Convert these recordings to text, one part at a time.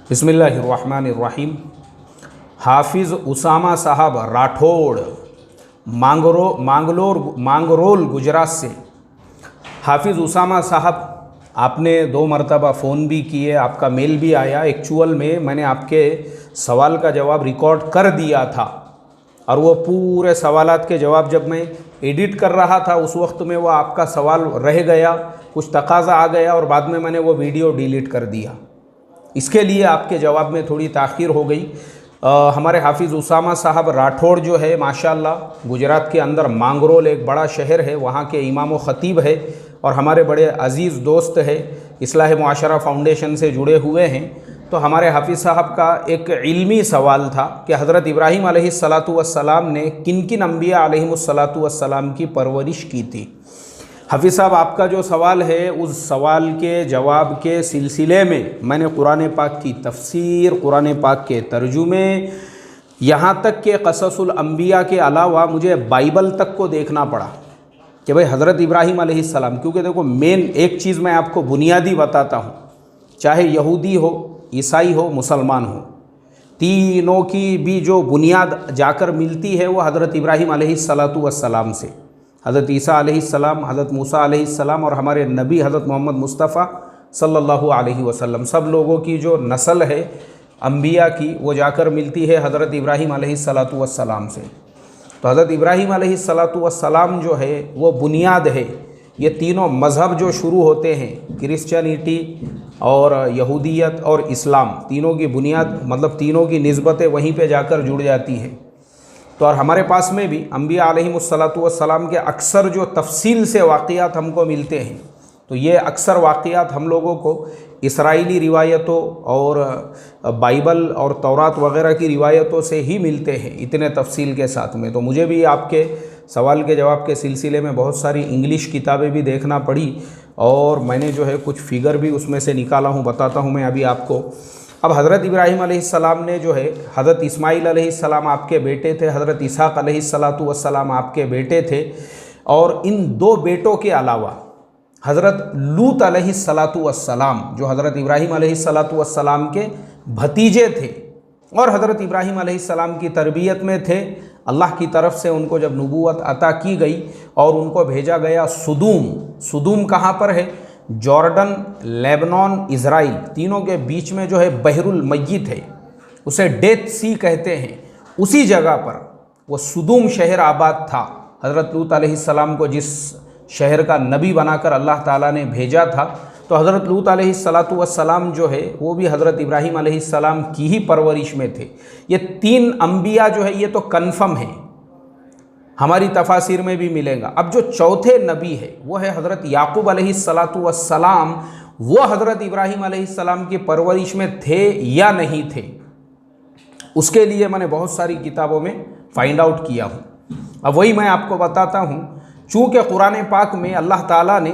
बिस्मिल्लाहिर्रहमानिर्रहीम। हाफिज़ उसामा साहब राठौड़ मांगरोल गुजरात से। हाफिज़ उसामा साहब, आपने 2 मरतबा फ़ोन भी किए, आपका मेल भी आया। एक्चुअल में मैंने आपके सवाल का जवाब रिकॉर्ड कर दिया था और वो पूरे सवालात के जवाब जब मैं एडिट कर रहा था उस वक्त में वो आपका सवाल रह गया, कुछ तकाज़ा आ गया और बाद में मैंने वो वीडियो डिलीट कर दिया। इसके लिए आपके जवाब में थोड़ी ताख़ीर हो गई। हमारे हाफिज़ उसामा साहब राठौड़ जो है माशाअल्लाह गुजरात के अंदर मांगरोल एक बड़ा शहर है, वहाँ के इमाम व ख़तीब है और हमारे बड़े अज़ीज़ दोस्त है, इस्लाह मुआशरा फाउंडेशन से जुड़े हुए हैं। तो हमारे हाफिज़ साहब का एक इल्मी सवाल था कि हज़रत इब्राहीम अलैहिस्सलातु वस्सलाम ने किन किन अम्बिया अलैहिमुस्सलातु वस्सलाम की परवरिश की थी। हाफिज़ साहब, आपका जो सवाल है उस सवाल के जवाब के सिलसिले में मैंने कुरान पाक की तफसीर, कुरान पाक के तर्जुमे, यहाँ तक के क़ससुल अंबिया के अलावा मुझे बाइबल तक को देखना पड़ा कि भाई हज़रत इब्राहीम अलैहिस्सलाम, क्योंकि देखो मेन एक चीज़ मैं आपको बुनियादी बताता हूँ, चाहे यहूदी हो, ईसाई हो, मुसलमान हो, तीनों की भी जो बुनियाद जाकर मिलती है वो हज़रत इब्राहीम अलैहिस्सलातु वस्सलाम से। हज़रत ईसा अलैहिस्सलाम, हज़रत मूसा अलैहिस्सलाम और हमारे नबी हज़रत मोहम्मद मुस्तफ़ा सल्लल्लाहु अलैहि वसल्लम, सब लोगों की जो नस्ल है अंबिया की वो जाकर मिलती है हज़रत इब्राहीम अलैहिस्सलातु वस्सलाम से। तो हज़रत इब्राहीम अलैहिस्सलातु वस्सलाम जो है वो बुनियाद है। ये तीनों मज़हब जो शुरू होते हैं, क्रिश्चियनिटी और यहूदियत और इस्लाम, तीनों की बुनियाद मतलब तीनों की निस्बतें वहीं पे जाकर जुड़ जाती हैं। तो और हमारे पास में भी अम्बिया अलैहिमुस्सलातु वस्सलाम के अक्सर जो तफसील से वाक़ियात हमको मिलते हैं, तो ये अक्सर वाक़ियात हम लोगों को इसराइली रिवायतों और बाइबल और तौरात वग़ैरह की रिवायतों से ही मिलते हैं इतने तफसील के साथ में। तो मुझे भी आपके सवाल के जवाब के सिलसिले में बहुत सारी इंग्लिश किताबें भी देखना पड़ी और मैंने जो है कुछ फ़िगर भी उसमें से निकाला हूँ, बताता हूँ मैं अभी आपको। अब हज़रत इब्राहीम अलैहिस्सलाम ने जो है, हज़रत इस्माईल अलैहिस्सलाम आपके बेटे थे, हज़रत इसहाक़ अलैहिस्सलातु वस्सलाम आपके बेटे थे और इन 2 बेटों के अलावा हज़रत लूत अलैहिस्सलातु वस्सलाम जो हज़रत इब्राहीम अलैहिस्सलातु वस्सलाम के भतीजे थे और हज़रत इब्राहीम अलैहिस्सलाम की तरबियत में थे। अल्लाह की तरफ से उनको जब नबूवत अता की गई और उनको भेजा गया सुदूम कहाँ पर है? जॉर्डन, लेबनान, इज़राइल, तीनों के बीच में जो है बहरुल मय्यत है, उसे डेथ सी कहते हैं। उसी जगह पर वो सुदूम शहर आबाद था। हज़रत लूत अलैहिस्सलाम को जिस शहर का नबी बनाकर अल्लाह ताला ने भेजा था, तो हज़रत लूत अलैहिस्सलातु वस्सलाम जो है वो भी हज़रत इब्राहीम अलैहिस्सलाम की ही परवरिश में थे। ये 3 अम्बिया जो है ये तो कन्फर्म है, हमारी तफासिर में भी मिलेगा। अब जो चौथे नबी है वो है हज़रत याकूब अलैहिस्सलातु वस्सलाम। वो हज़रत इब्राहीम अलैहिस्सलाम की परवरिश में थे या नहीं थे, उसके लिए मैंने बहुत सारी किताबों में फाइंड आउट किया हूँ। अब वही मैं आपको बताता हूँ। चूँकि कुरान पाक में अल्लाह ताला ने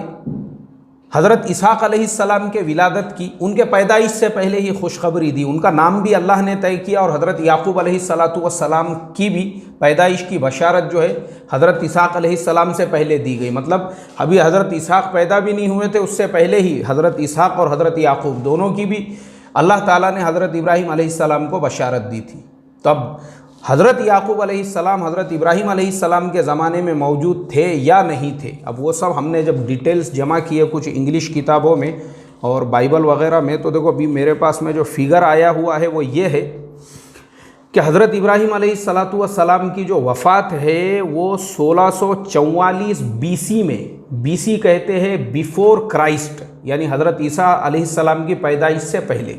हज़रत इसहाक़ अलैहिस्सलाम के विलादत की, उनके पैदाइश से पहले ही खुशखबरी दी, उनका नाम भी अल्लाह ने तय किया और हज़रत याकूब अलैहिस्सलातु वस्सलाम की भी पैदाइश की बशारत जो है हज़रत इसहाक़ अलैहिस्सलाम से पहले दी गई। मतलब अभी हज़रत इसहाक़ पैदा भी नहीं हुए थे, उससे पहले ही हज़रत इसहाक़ और हज़रत याकूब दोनों की भी अल्लाह ताला ने हज़रत इब्राहीम अलैहिस्सलाम को बशारत दी थी। तो अब हज़रत याकूब अलैहिस्सलाम हज़रत इब्राहीम अलैहिस्सलाम के ज़माने में मौजूद थे या नहीं थे, अब वो सब हमने जब डिटेल्स जमा किए कुछ इंग्लिश किताबों में और बाइबल वग़ैरह में, तो देखो अभी मेरे पास में जो फ़िगर आया हुआ है वो ये है कि हज़रत इब्राहीम अलैहिस्सलातु वस्सलाम की जो वफ़ात है वो 1644 BC में, BC कहते हैं बिफ़ोर क्राइस्ट, यानी हज़रत ईसा अलैहिस्सलाम की पैदाइश से पहले।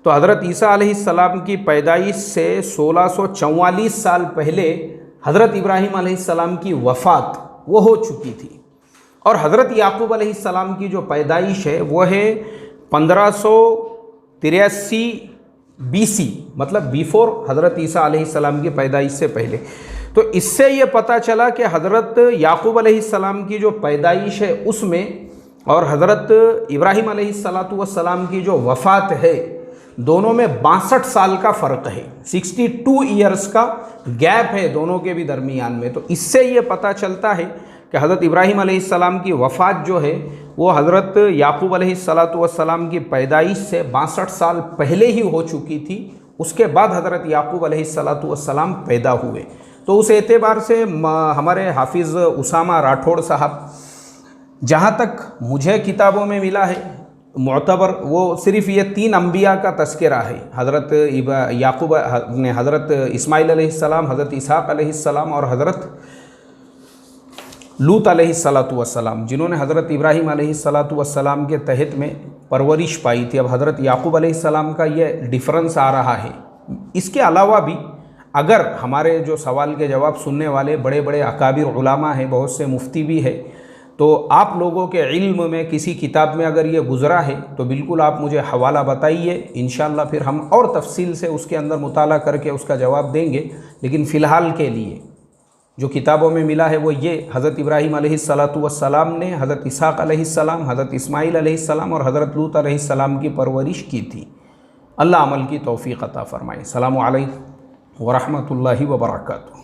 तो हज़रत ईसा अलैहिस्सलाम की पैदाइश से 1644 साल पहले हज़रत इब्राहीम अलैहिस्सलाम की वफ़ात वो हो चुकी थी और हज़रत याकूब अलैहिस्सलाम की जो पैदाइश है वो है 1583 BC, मतलब बिफ़ोर हज़रत ईसा अलैहिस्सलाम की पैदाइश से पहले। तो इससे ये पता चला कि हज़रत याकूब अलैहिस्सलाम की जो पैदाइश है उसमें और हज़रत इब्राहीम अलैहिस्सलातु वस्सलाम की जो वफ़ात है दोनों में 62 साल का फ़र्क है, 62 ईयर्स का गैप है दोनों के भी दरमियान में। तो इससे ये पता चलता है कि हज़रत इब्राहीम अलैहिस्सलाम की वफ़ात जो है वो हज़रत याकूब अलैहिस्सलातु वस्सलाम की पैदाइश से 62 साल पहले ही हो चुकी थी। उसके बाद हज़रत याकूब अलैहिस्सलातु वस्सलाम पैदा हुए। तो उस एतबार से हमारे हाफिज़ उसामा राठौड़ साहब, जहाँ तक मुझे किताबों में मिला है मुअतबर, वो सिर्फ़ ये 3 अंबिया का तस्करा है। हज़रत याकूब ने हज़रत इस्माइल अलैहिस्सलाम, हज़रत इसहाक़ अलैहिस्सलाम और हज़रत लूत अलैहिस्सलातु वस्सलाम, जिन्होंने हज़रत इब्राहीम अलैहिस्सलातु वस्सलाम के तहत में परवरिश पाई थी। अब हज़रत याकूब अलैहिस्सलाम का ये डिफरेंस आ रहा है। इसके अलावा भी अगर हमारे जो सवाल के जवाब सुनने वाले बड़े बड़े अकाबिर उलामा हैं, बहुत से मुफ्ती भी है, तो आप लोगों के इल्म में किसी किताब में अगर ये गुज़रा है तो बिल्कुल आप मुझे हवाला बताइए। इंशाअल्लाह फिर हम और तफसील से उसके अंदर मुताला करके उसका जवाब देंगे। लेकिन फ़िलहाल के लिए जो किताबों में मिला है वो ये, हज़रत इब्राहीम अलैहिस्सलातु वस्सलाम ने हज़रत इसहाक़ अलैहिस्सलाम, हज़रत इस्माइल अलैहिस्सलाम और हज़रत लूत अलैहिस्सलाम की परवरिश की थी। अल्लाह अमल की तौफ़ीक़ अता फ़रमाए। अस्सलामु अलैकुम व रहमतुल्लाहि व बरकातुहू।